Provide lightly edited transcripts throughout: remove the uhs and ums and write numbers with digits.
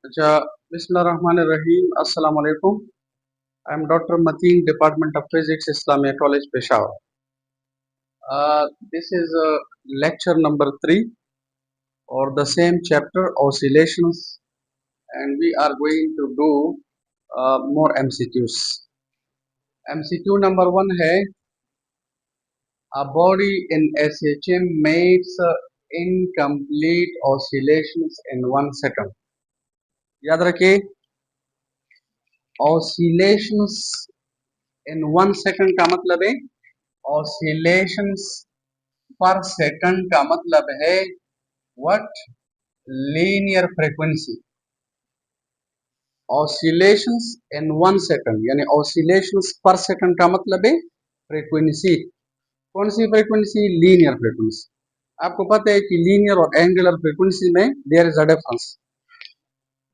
अच्छा, बिस्मिल्लाहिर्रहमानिर्रहीम, अस्सलाम वालेकुम। I am doctor Mateen, department of physics, Islamia college, Peshawar. This is lecture number 3 or the same chapter, oscillations, and we are going to do more MCQs. MCQ number 1 है a body in SHM makes incomplete oscillations in 1 second. याद रखिए, oscillations in 1 second का मतलब है oscillations पर second का मतलब है what linear frequency. Oscillations in 1 second यानी ऑसिलेशंस पर सेकंड का मतलब है फ्रीक्वेंसी. कौन सी फ्रीक्वेंसी? Linear frequency. आपको पता है कि लीनियर और एंगुलर फ्रीक्वेंसी में there is a difference.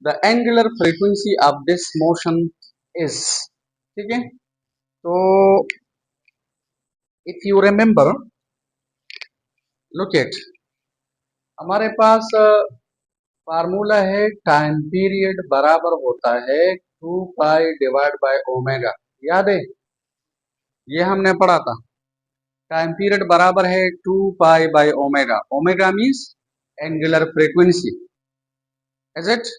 The angular frequency of this motion is, ठीक है. तो if you remember, look at, हमारे पास फार्मूला है टाइम पीरियड बराबर होता है 2 पाई डिवाइड बाय ओमेगा. याद है, ये हमने पढ़ा था. टाइम पीरियड बराबर है 2 pi by omega. Omega means angular frequency, is it?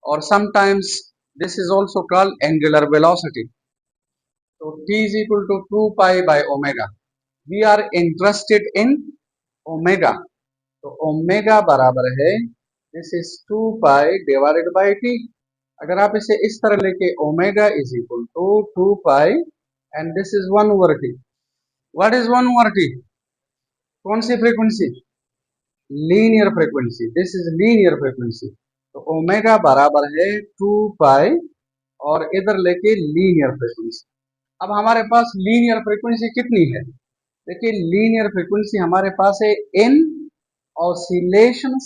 और sometimes this is also called angular velocity. तो t is equal to 2 pi by omega. We are interested in omega. तो ओमेगा बराबर है, this is 2 pi divided by T. अगर आप इसे इस तरह लेके omega is equal to 2 pi and this is 1 over T. What is 1 over T? कौन सी frequency? Linear frequency. This is linear frequency. तो ओमेगा बराबर है 2 पाई और इधर लेके लीनियर फ्रीक्वेंसी. अब हमारे पास लीनियर फ्रीक्वेंसी कितनी है? देखिए, लीनियर फ्रीक्वेंसी हमारे पास है इन ऑसिलेशंस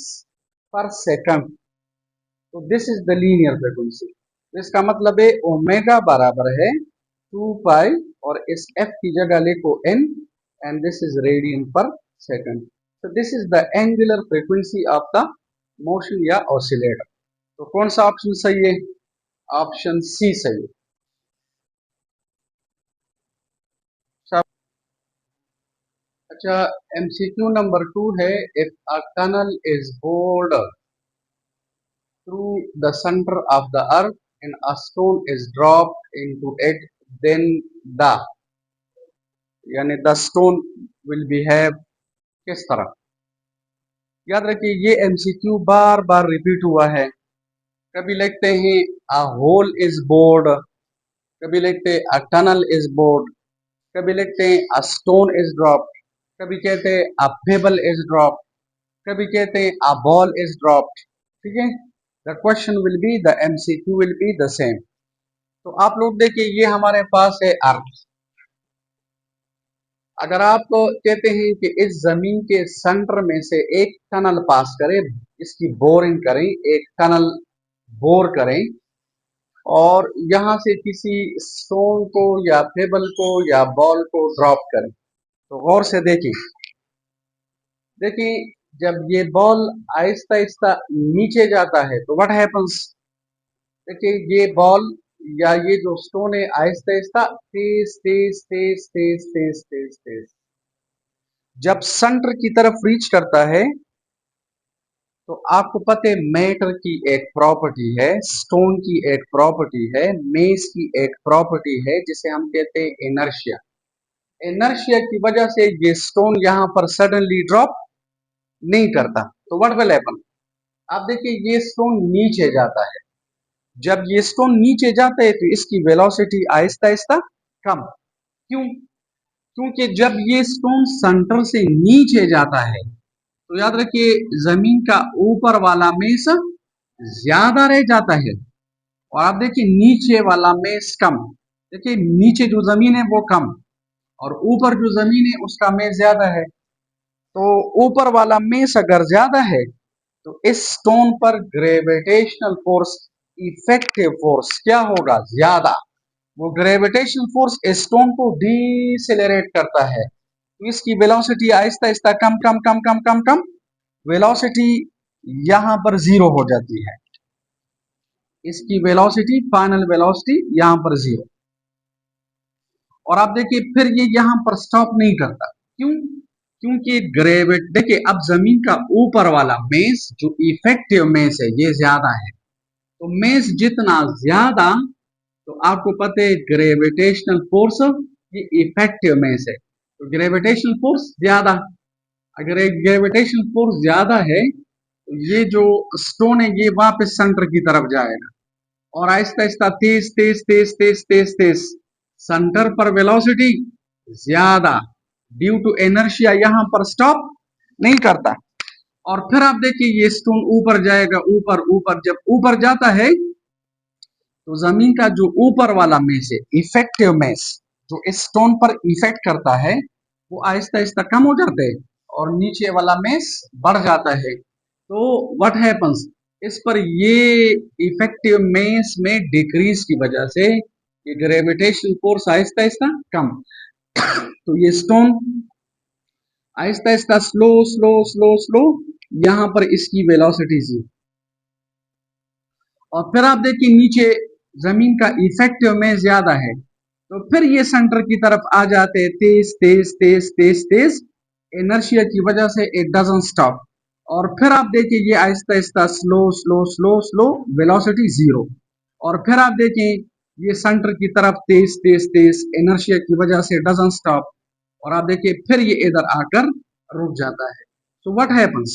पर सेकंड. तो this is the linear frequency. इसका मतलब है ओमेगा बराबर है 2 पाई और इस f की जगह लिखो n and this is radian पर सेकंड. तो this is the angular frequency of the motion या ऑसिलेटर. तो कौन सा ऑप्शन सही है? ऑप्शन सी सही है. अच्छा, MCQ नंबर 2 है, if a tunnel is board through the center of the earth and a stone is dropped into it, then the यानी the stone will behave किस तरह? याद रखिए, ये MCQ बार बार रिपीट हुआ है. कभी लिखते हैं a hole is bored, कभी लिखते हैं a tunnel is bored, कभी लिखते हैं a stone is dropped, कभी कहते हैं a pebble is dropped, कभी कहते हैं a ball is dropped. ठीक है. The question will be, the MCQ will be the same. तो आप लोग देखिए, ये हमारे पास है अर्थ. अगर आप कहते हैं कि इस जमीन के सेंटर में से एक टनल पास करें, इसकी बोरिंग करें, एक टनल बोर करें और यहां से किसी स्टोन को या पेबल को या बॉल को ड्रॉप करें, तो गौर से देखिए. देखिए, जब ये बॉल आहिस्ता आहिस्ता नीचे जाता है तो व्हाट हैपन्स? देखिए, ये बॉल या ये जो स्टोन है आहिस्ता आहिस्ता तेज तेज तेज तेज तेज तेज तेज जब सेंटर की तरफ रीच करता है, तो आपको पता है मैटर की एक प्रॉपर्टी है, स्टोन की एक प्रॉपर्टी है, मेस की एक प्रॉपर्टी है जिसे हम कहते हैं इनर्शिया. इनर्शिया की वजह से ये स्टोन यहां पर सडनली ड्रॉप नहीं करता. तो व्हाट विल हैपन? आप देखिए, ये स्टोन नीचे जाता है. जब ये स्टोन नीचे जाता है तो इसकी वेलोसिटी आहिस्ता आहिस्ता कम. क्यों? क्योंकि जब ये स्टोन सेंटर से नीचे जाता है तो याद रखिए, जमीन का ऊपर वाला मेस ज्यादा रह जाता है और आप देखिए नीचे वाला मेस कम. देखिए, नीचे जो जमीन है वो कम और ऊपर जो जमीन है उसका मेस ज्यादा है. तो ऊपर वाला मेस अगर ज्यादा है तो इस स्टोन पर ग्रेविटेशनल फोर्स, इफेक्टिव फोर्स क्या होगा? ज्यादा. वो ग्रेविटेशनल फोर्स स्टोन को डीसेलेरेट करता है. तो इसकी वेलोसिटी आहिस्ता आहिस्ता कम कम कम कम कम कम वेलोसिटी यहां पर जीरो हो जाती है. इसकी वेलोसिटी, फाइनल वेलोसिटी यहाँ पर 0। और आप देखिए फिर ये यहाँ पर स्टॉप नहीं करता। क्यों? क्योंकि ग्रेविट, देखिए अब जमीन का ऊपर वाला मेस जो इफेक्टिव मेस है ये ज्यादा है। तो मेस जितना ज्यादा, तो आपको पता है ग्रेविटेशनल फोर्स, ये इफेक्टिव मेस है, तो ग्रेविटेशनल फोर्स ज्यादा। अगर एक ग्रेविटेशनल फोर्स ज्यादा है तो ये जो स्टोन है ये वापस सेंटर की तरफ जाएगा और आहिस्ता आहिस्ता तेज तेज तेज तेज तेज तेज सेंटर पर वेलोसिटी ज्यादा, ड्यू टू इनर्शिया यहाँ पर स्टॉप नहीं करता। और फिर आप देखिए ये स्टोन ऊपर जाएगा, ऊपर ऊपर, जब ऊपर जाता है तो जमीन का जो ऊपर वाला मेस है, इफेक्टिव मेस जो इस स्टोन पर इफेक्ट करता है, वो आहिस्ता आहिस्ता कम हो जाता है और नीचे वाला मेस बढ़ जाता है। तो व्हाट हैपन्स, इस पर ये इफेक्टिव मेस में डिक्रीज की वजह से ये ग्रेविटेशनल फोर्स आहिस्ता आहिस्ता कम। तो ये stone Aahista Aahista slow slow slow slow, यहाँ पर इसकी वेलोसिटी 0। और फिर आप देखिए नीचे जमीन का इफेक्टिव में ज्यादा है, तो फिर ये सेंटर की तरफ आ जाते हैं तेज तेज तेज तेज तेज, इनर्शिया की वजह से इट डजंट स्टॉप। और फिर आप देखिए ये Aahista Aahista slow slow slow slow, velocity 0। और फिर आप देखिए ये सेंटर की तरफ तेज तेज तेज, इनर्शिया की वजह से डजंट स्टॉप। और आप देखिए फिर ये इधर आकर रुक जाता है। तो व्हाट हैपन्स,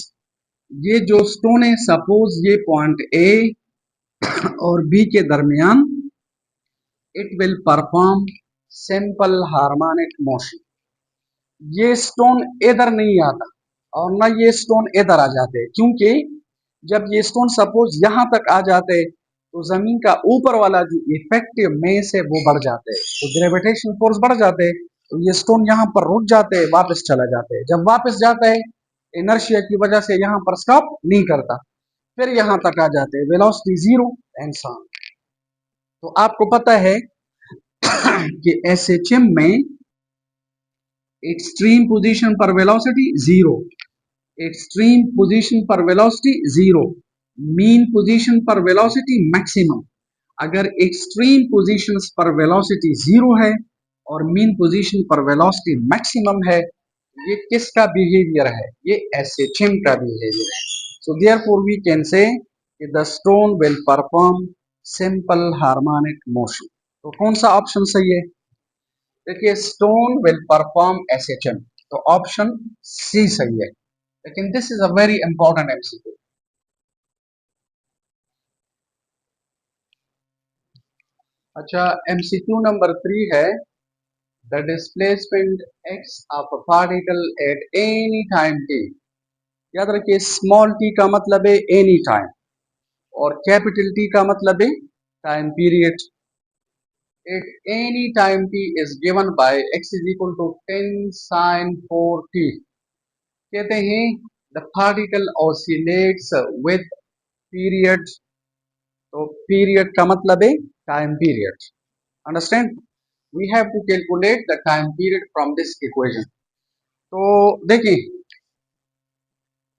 ये जो स्टोन है, सपोज ये पॉइंट ए और बी के दरमियान, it will perform simple harmonic motion. ये स्टोन इधर नहीं आता और ना ये स्टोन इधर आ जाते, क्योंकि जब ये स्टोन सपोज यहां तक आ जाते तो जमीन का ऊपर वाला जो इफेक्टिव मेस है वो बढ़ जाते, तो ग्रेविटेशन फोर्स बढ़ जाते, तो ये स्टोन यहाँ पर रुक जाते, वापस चला जाते। जब वापस जाता है इनर्शिया की वजह से यहाँ पर स्टॉप नहीं करता, फिर यहाँ तक आ जाते, वेलोसिटी 0 एंड so on। तो आपको पता है कि एसएचएम में एक्सट्रीम पोजीशन पर वेलोसिटी 0, एक्सट्रीम पोजीशन पर वेलोसिटी 0, मीन पोजीशन पर वेलोसिटी मैक्सिमम। अगर एक्सट्रीम पोजीशंस पर वेलोसिटी 0 है और मीन पोजीशन पर वेलोसिटी मैक्सिमम है, ये किसका बिहेवियर है? ये एसएचएम का बिहेवियर है। So therefore we can say the stone will perform simple harmonic motion. तो कौन सा ऑप्शन सही है? देखिए स्टोन विल परफॉर्म एसएचएम, तो ऑप्शन सी सही है। लेकिन this is a very important MCQ. अच्छा, एमसीक्यू नंबर 3 है, the displacement x of a particle at any time t. याद रखिए स्मॉल टी का मतलब है एनी टाइम और कैपिटल टी का मतलब है time period. At any time t is given by x is equal to 10 sin 4t। कहते हैं the particle oscillates with period, तो पीरियड का मतलब है time period. Understand? We have to calculate the time period from this equation. तो देखिए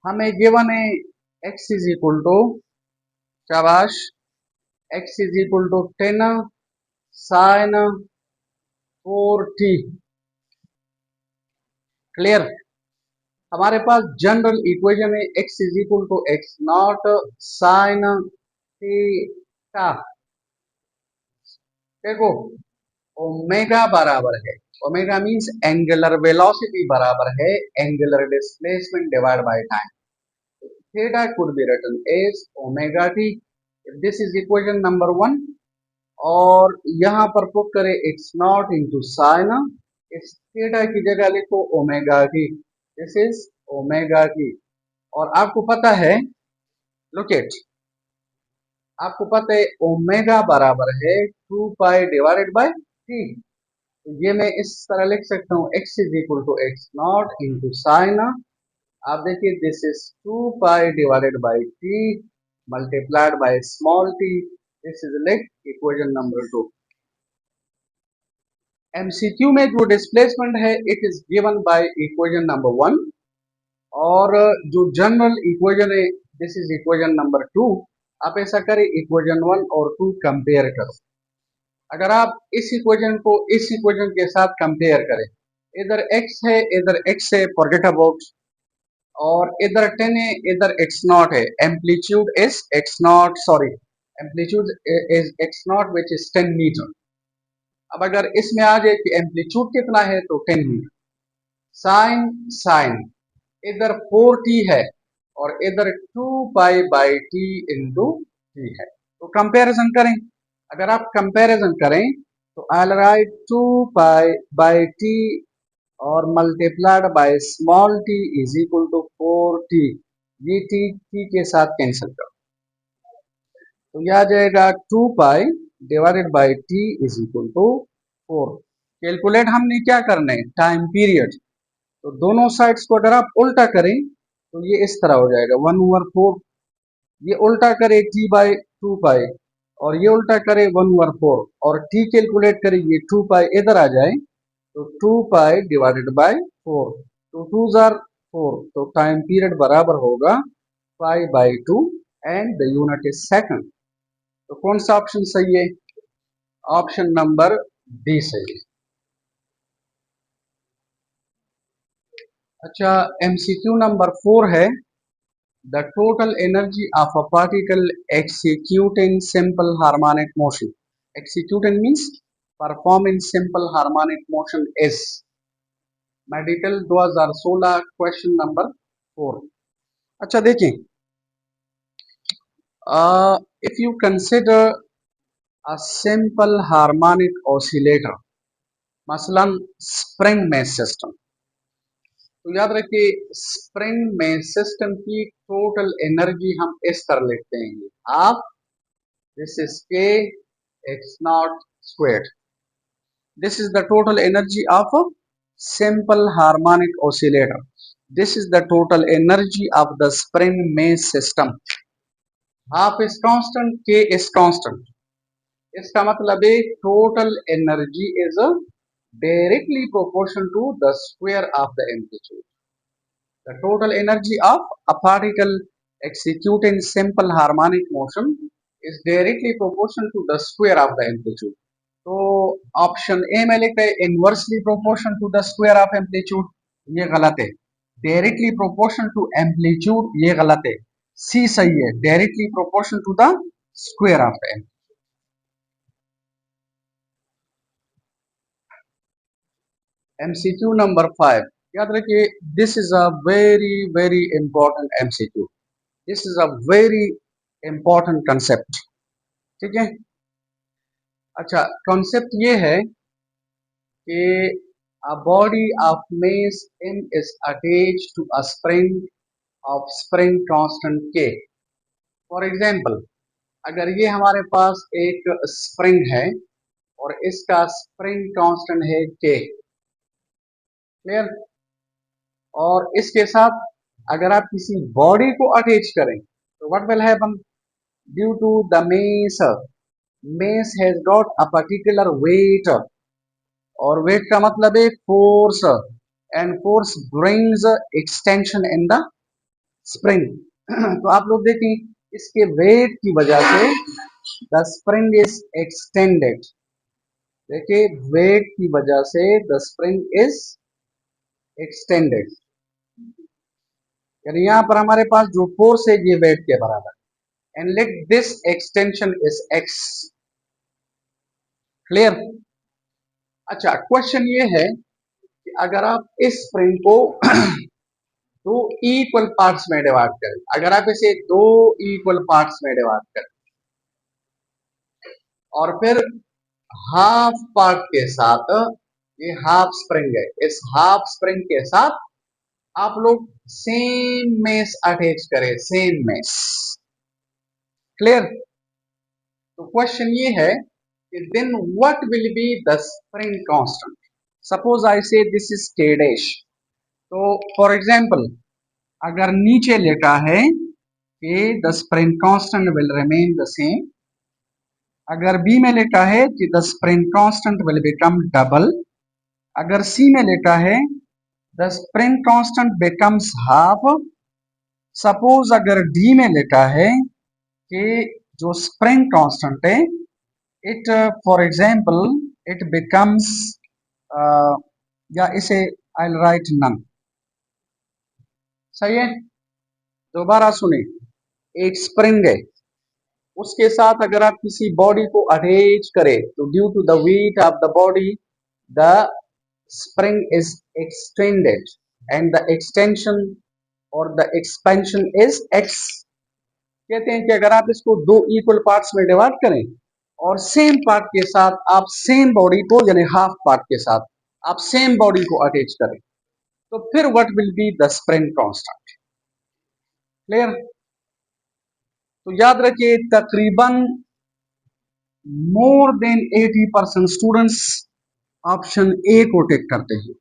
हमें given है x इज इक्वल टू, शाबाश, x is equal to 10 sine 4t। Clear? हमारे पास जनरल इक्वेशन है x is equal to x naught sine theta. देखो omega बराबर है, ओमेगा मींस एंगुलर वेलोसिटी बराबर है angular displacement divide by time. Theta could be written as omega t. This is equation number 1। और यहाँ पर put करें एक्स नॉट इंटू साइन, इस थीटा की जगह लिखो omega t. This is omega t. और आपको पता है, लुक एट, आपको पता है ओमेगा बराबर है 2 पाई डिवाइडेड बाय टी। तो ये मैं इस तरह लिख सकता हूँ x is equal to x naught into sine, आप देखिए this is 2 pi divided by T multiplied by small t. This is like equation number 2। MCQ में जो डिस्प्लेसमेंट है it is given by equation number 1 और जो general equation है this is equation number 2। आप ऐसा करें, इक्वेशन 1 और 2 कंपेयर करो। अगर आप इस इक्वेशन को इस इक्वेशन के साथ कंपेयर करें, इधर x है, इधर x है, फॉरगेट अबाउट, और इधर 10 है, इधर x नॉट है, amplitude is x naught, sorry, amplitude is x naught which is 10 metre. अब अगर इसमें आ जाए कि एम्पलीट्यूड कितना है तो 10 मीटर। साइन साइन इधर 4t है और इधर 2 pi by T into t है। तो कंपैरिजन करें, अगर आप कंपैरिजन करें तो I write 2 pi by T और multiplied by small t is equal to 4t। ये टी के साथ कैंसिल करो तो यह आ जाएगा 2 pi divided by T is equal to 4। Calculate हमने क्या करना है, टाइम पीरियड। तो दोनों साइड्स को अगर आप उल्टा करें तो ये इस तरह हो जाएगा 1/4। ये उल्टा करे टी बाई 2 पाई और ये उल्टा करे 1/4 और टी कैलकुलेट करे ये 2 पाई इधर आ जाए तो 2 पाई डिवाइडेड बाय 4, तो 2 जार 4, तो टाइम पीरियड बराबर होगा pi by 2 and the unit is second. तो कौन सा ऑप्शन सही है? ऑप्शन नंबर डी सही है। अच्छा, एमसीक्यू नंबर 4 है, the total energy of a particle executing simple harmonic motion. Executing means perform in simple harmonic motion is medical 2016 question number 4। अच्छा देखिए, if you consider a simple harmonic oscillator, मसलन spring mess system, तो याद रखिए spring mess system की total energy हम इस तरह लिखते हैं, आप this is k x naught squared. This is the total energy of a simple harmonic oscillator. This is the total energy of the spring maze system. Half is constant, k is constant. इसका मतलब है total energy is directly proportional to the square of the amplitude. The total energy of a particle executing simple harmonic motion is directly proportional to the square of the amplitude. तो option A में लिखते हैं inversely proportion to the square of amplitude, ये गलत है। Directly proportion to amplitude, ये गलत है। सी सही है, directly proportion to the square of the amplitude. MCQ number 5, याद रखिए this is a very very important MCQ, this is a very important concept, ठीक है। अच्छा, कॉन्सेप्ट ये है कि a body of mass m is attached to a spring of spring constant k. For example, अगर ये हमारे पास एक स्प्रिंग है और इसका स्प्रिंग कांस्टेंट है k, क्लियर, और इसके साथ अगर आप किसी बॉडी को अटैच करें तो what will happen, due to the mass has got a particular weight, और वेट का मतलब है force, and force brings extension in the spring. तो आप लोग देखें इसके वेट की वजह से द स्प्रिंग इज एक्सटेंडेड, देखिए वेट की वजह से द स्प्रिंग इज एक्सटेंडेड, यानी यहां पर हमारे पास जो फोर्स है ये वेट के बराबर, and let this extension is x, clear. अच्छा, क्वेश्चन ये है कि अगर आप इस स्प्रिंग को दो इक्वल पार्ट्स में डिवाइड करें, अगर आप इसे दो इक्वल पार्ट्स में डिवाइड करें और फिर हाफ पार्ट के साथ, ये हाफ स्प्रिंग है, इस हाफ स्प्रिंग के साथ आप लोग सेम मेस अटैच करें, सेम मेस, क्लियर। तो क्वेश्चन ये है कि then what will be the spring constant. Suppose I say this is k dash, तो फॉर एग्जांपल अगर नीचे लिखा है कि the spring constant will remain the same, अगर बी में लिखा है कि the spring constant will become double, अगर सी में लिखा है the spring constant becomes half, suppose अगर डी में लिखा है कि जो स्प्रिंग कांस्टेंट है, it for example it becomes, या इसे आई विल राइट नन। सही है, दोबारा सुने। एक स्प्रिंग है, उसके साथ अगर आप किसी बॉडी को अटैच करें तो due to the weight of the body the spring is extended and the extension और द एक्सपेंशन इज एक्स। कहते हैं कि अगर आप इसको दो इक्वल पार्ट्स में डिवाइड करें और सेम पार्ट के साथ आप सेम बॉडी को, यानी हाफ पार्ट के साथ आप सेम बॉडी को अटैच करें, तो फिर what will be the spring constant. Clear? तो याद रखिए, तकरीबन more than 80% students option A को टिक करते हैं,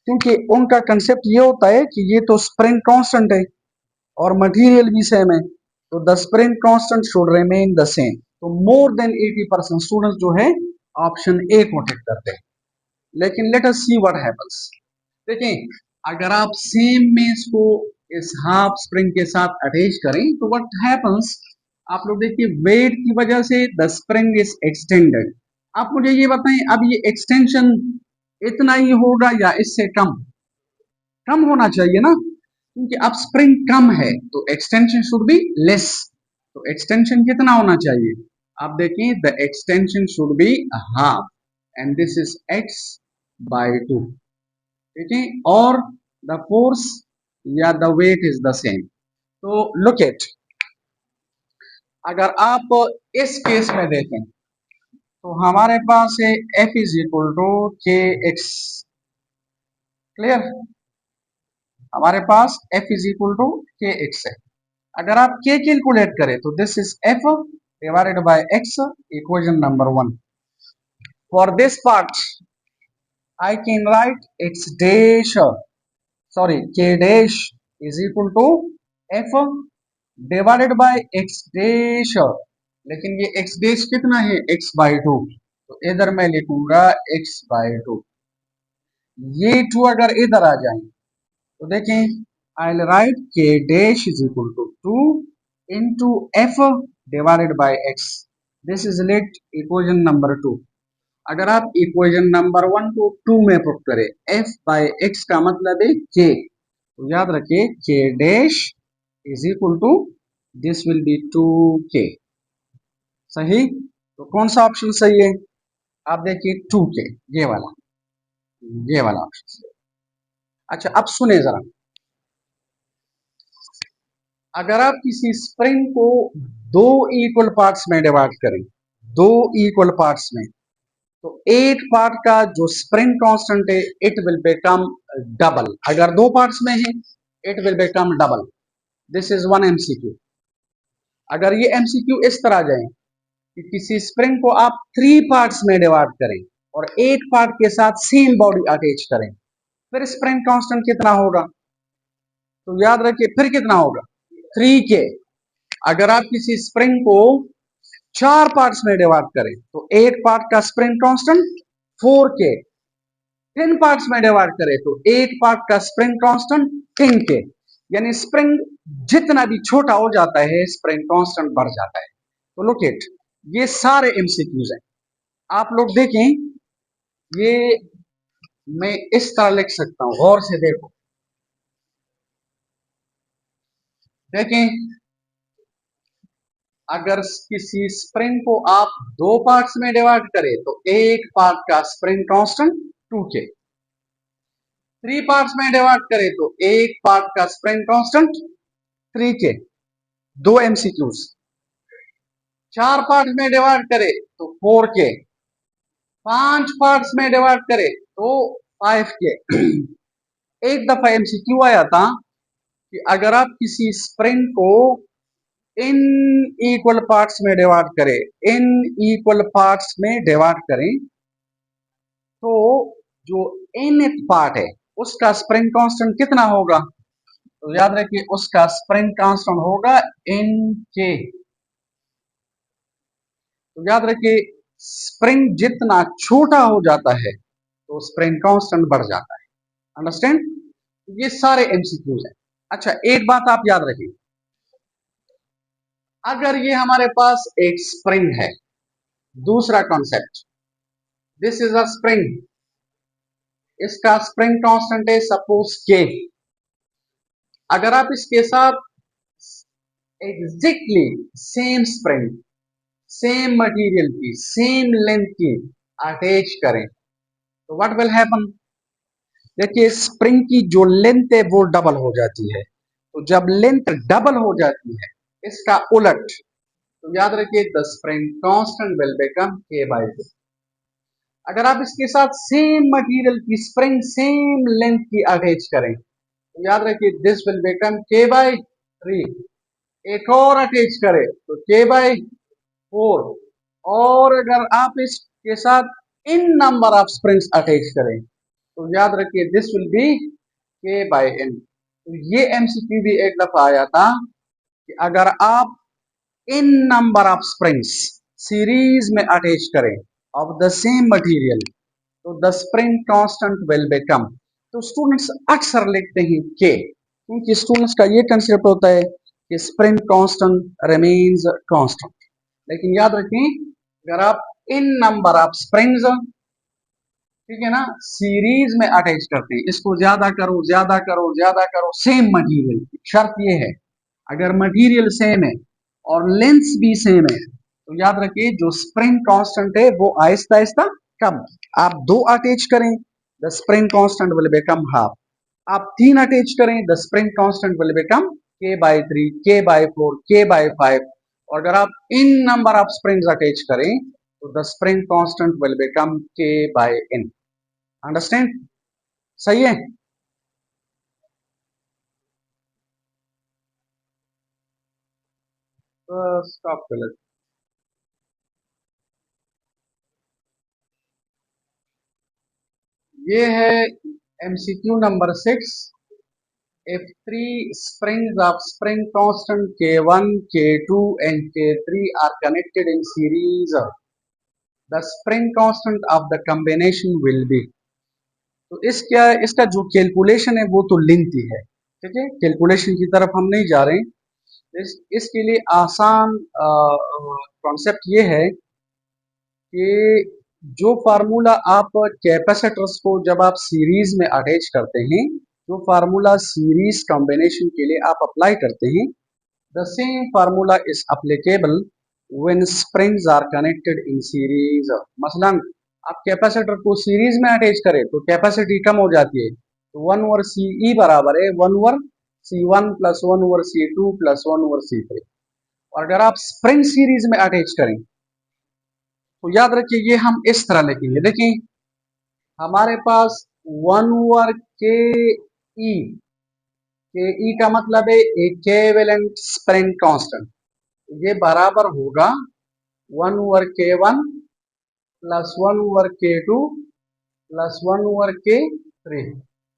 क्योंकि उनका कंसेप्ट ये होता है कि ये तो स्प्रिंग कांस्टेंट है और मटेरियल भी सेम है, तो the spring constant should remain the same. तो मोर देन 80% स्टूडेंट्स जो है ऑप्शन ए को टिक करते हैं। लेकिन let us see what happens. देखिए, अगर आप सेम में इसको इस हाफ स्प्रिंग के साथ अटैच करें तो व्हाट हैपेंस, आप लोग देखिए, वेट की वजह से द स्प्रिंग इज एक्सटेंडेड। आप मुझे ये बताएं, अब ये एक्सटेंशन इतना ही होगा या इससे कम? कम होना चाहिए ना, क्योंकि अब स्प्रिंग कम है तो एक्सटेंशन शुड बी लेस। तो एक्सटेंशन कितना होना चाहिए? आप देखिए, the extension should be half and this is x by 2। ठीक है, और द फोर्स या the weight is the same. तो लुक एट, अगर आप इस केस में देखें तो हमारे पास है F is equal to K X. Clear? हमारे पास F is equal to K X है। अगर आप के कैलकुलेट करें तो this is F divided by X, equation number 1। For this part I can write X dash, sorry K dash is equal to F divided by X dash. लेकिन ये X dash कितना है? X by 2। तो इधर मैं लिखूंगा x by 2। ये 2 अगर इधर आ जाए तो देखें, I will write k dash is equal to 2 into F divided by x. This is let equation number 2। अगर आप इक्वेशन नंबर 1 को 2 में पुट करें, एफ बाय एक्स का मतलब है के, तो याद रखिए k dash is equal to this will be 2k। सही? तो कौन सा ऑप्शन सही है? आप देखिए 2k, ये वाला ऑप्शन। अच्छा, अब सुने जरा, अगर आप किसी स्प्रिंग को दो इक्वल पार्ट्स में डिवाइड करें, दो इक्वल पार्ट्स में, तो एक पार्ट का जो स्प्रिंग कांस्टेंट है इट विल बिकम डबल। अगर दो पार्ट्स में है it will become double. This is one MCQ. अगर ये एमसीक्यू इस तरह जाए कि किसी स्प्रिंग को आप 3 पार्ट्स में डिवाइड करें और एक पार्ट के साथ सेम बॉडी अटैच करें, फिर स्प्रिंग कांस्टेंट कितना होगा? तो याद रखिए, फिर कितना होगा? 3k। अगर आप किसी स्प्रिंग को 4 पार्ट्स में डिवाइड करें तो एक पार्ट का स्प्रिंग कांस्टेंट 4k। 10 पार्ट्स में डिवाइड करें तो एक पार्ट का स्प्रिंग कांस्टेंट 10k। यानी स्प्रिंग जितना भी छोटा हो जाता है स्प्रिंग कांस्टेंट बढ़ जाता है। तो लुक इट, ये सारे एमसीक्यूज हैं। आप लोग देखें, ये मैं इस तरह लिख सकता हूं, गौर से देखो। देखें, अगर किसी स्प्रिंग को आप दो पार्ट्स में डिवाइड करें तो एक पार्ट का स्प्रिंग कांस्टेंट 2k। 3 पार्ट्स में डिवाइड करें तो एक पार्ट का स्प्रिंग कांस्टेंट 3k। दो एमसीक्यूज। 4 पार्ट में डिवाइड करे तो 4k। 5 पार्ट्स में डिवाइड करे तो 5k। एक दफा एमसीक्यू आया था कि अगर आप किसी स्प्रिंग को इन इक्वल पार्ट्स में डिवाइड करें, इन इक्वल पार्ट्स में डिवाइड करें, तो जो nth पार्ट है उसका स्प्रिंग कांस्टेंट कितना होगा? तो याद रखिए, उसका स्प्रिंग कांस्टेंट होगा nk। तो याद रखिए, स्प्रिंग जितना छोटा हो जाता है तो स्प्रिंग कांस्टेंट बढ़ जाता है। अंडरस्टैंड? ये सारे एमसीक्यूज हैं। अच्छा, एक बात आप याद रखिए, अगर ये हमारे पास एक स्प्रिंग है, दूसरा concept, this is a spring, इसका स्प्रिंग कांस्टेंट है सपोज के। अगर आप इसके साथ exactly same spring, same material की, सेम लेंथ की अटैच करें तो व्हाट विल हैपन? देखिए स्प्रिंग की जो लेंथ है वो डबल हो जाती है, तो जब लेंथ डबल हो जाती है, इसका उलट, तो याद रखिए the spring constant will become के बाय 2। अगर आप इसके साथ सेम मटेरियल की स्प्रिंग सेम लेंथ की अटैच करें तो याद रखिए दिस विल बिकम के बाय 3। एक और अटैच करें तो के बाय 4। और अगर आप इसके साथ इन नंबर ऑफ स्प्रिंग्स अटैच करें तो याद रखिए दिस विल बी के बाय एन। तो ये एमसीक्यू भी एक दफा आया था कि अगर आप इन नंबर ऑफ स्प्रिंग्स सीरीज में अटैच करें ऑफ द सेम मटेरियल तो the spring constant will become. तो स्टूडेंट्स अक्सर लिखते हैं के, क्योंकि स्टूडेंट्स का ये कंसेप्ट होता है कि स्प्रिंग कांस्टेंट रिमेन्स कांस्टेंट। लेकिन याद रखें अगर आप इन नंबर ऑफ स्प्रिंग्स, ठीक है ना, सीरीज में अटैच करते हैं, इसको ज्यादा करो ज्यादा करो ज्यादा करो सेम मटेरियल की, शर्त ये है अगर मटेरियल सेम है और लेंथ भी सेम है तो याद रखिए जो स्प्रिंग कांस्टेंट है वो आहिस्ता आहिस्ता कम। आप दो अटैच करें the spring constant will become half. आप तीन अटैच करें the spring constant will become के बाय 3, के बाय 4, के बाय 5। और अगर आप इन नंबर ऑफ स्प्रिंग्स अटैच करें तो the spring constant will become के बाय इन। अंडरस्टैंड? सही है। तो स्टॉप कर लेते। ये है MCQ number 6। if three springs of spring constant K1, K2 and K3 are connected in series, the spring constant of the combination will be। तो इसका जो कैलकुलेशन है वो तो लेंथी है, ठीक है, कैलकुलेशन की तरफ हम नहीं जा रहे हैं। इसके लिए आसान कॉन्सेप्ट ये है कि जो फार्मूला आप कैपेसिटर्स को जब आप सीरीज में अटैच करते हैं, जो फार्मूला सीरीज कॉम्बिनेशन के लिए आप अप्लाई करते हैं, the same formula is applicable when springs are connected in series. मसलन आप कैपेसिटर को सीरीज में अटैच करें तो कैपेसिटी कम हो जाती है, तो 1 ओवर सी ई बराबर है 1 over C1 plus 1 over C2 plus 1 over C3। और अगर आप स्प्रिंग सीरीज में अटैच करें तो याद रखिए ये हम इस तरह लिखेंगे। देखिए हमारे पास 1 ओवर के ई, के ई का मतलब है इक्विवेलेंट स्प्रिंग कांस्टेंट, ये बराबर होगा 1 over K1 plus 1 over K2 plus 1 over K3।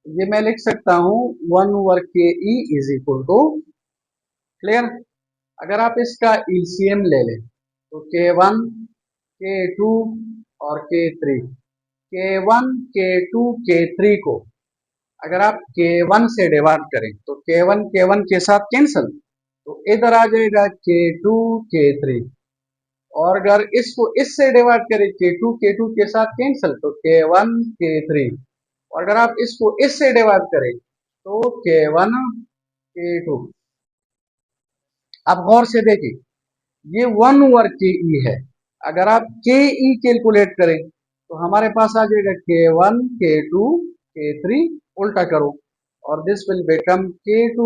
ये मैं लिख सकता हूं 1 over K E is equal to, clear? अगर आप इसका एलसीएम ले लें तो K1, K2 और K3, K1, K2, K3 को अगर आप K1 से डिवाइड करें तो K1 K1 के साथ कैंसिल, तो इधर आ जाएगा K2 K3। और अगर इसको इससे डिवाइड करें K2 K2 के साथ कैंसिल तो K1 K3। और अगर आप इसको इससे डिवाइड करें तो K1 K2। आप गौर से देखें ये 1 ओवर के ई है, अगर आप के ई कैलकुलेट करें तो हमारे पास आ जाएगा K1 K2 K3, उल्टा करो और this will become K2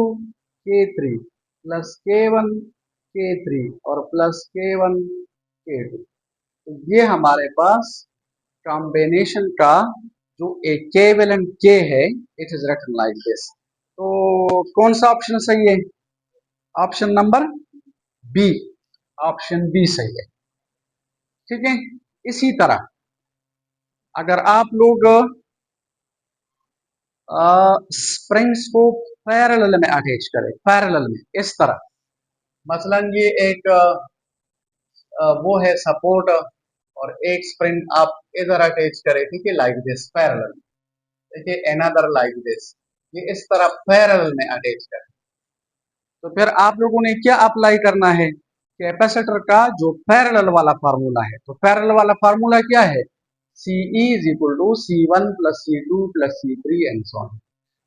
K3 plus K1 K3 और प्लस K1 K2। तो ये हमारे पास कॉम्बिनेशन का जो इक्विवेलेंट के है it is written like this. तो कौन सा ऑप्शन सही है? Option number B, option B सही है, ठीक है। इसी तरह अगर आप लोग स्प्रिंग्स को पैरेलल में अटैच करें, पैरेलल में इस तरह, मसलन ये एक वो है सपोर्ट और एक स्प्रिंग आप इधर अटैच करें, ठीक है, लाइक दिस पैरेलल, देखिए अनदर लाइक दिस, ये इस तरह पैरेलल में अटैच करें। तो फिर आप लोगों ने क्या अप्लाई करना है कैपेसिटर का जो पैरेलल वाला फार्मूला है, तो पैरेलल वाला फार्मूला क्या है, CE is equal to C1 plus C2 plus C3 and so on.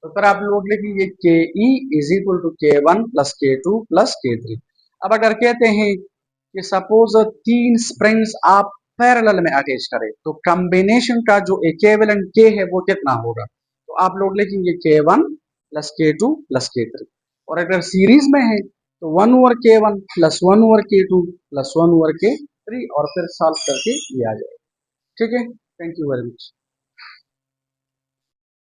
तो फिर आप लोग लिखेंगे KE is equal to K1 plus K2 plus K3। अब अगर कहते हैं कि सपोज तीन स्प्रिंग्स आप पैरेलल में अटैच करें तो कॉम्बिनेशन का जो इक्विवेलेंट K है वो कितना होगा, तो आप लोग लिखेंगे K1 plus K2 plus K3। और अगर सीरीज में है तो 1/K1 plus 1/K2 plus 1/K3 और फिर सॉल्व करके ये आ जाएगा। ठीक है, थैंक यू वेरी मच।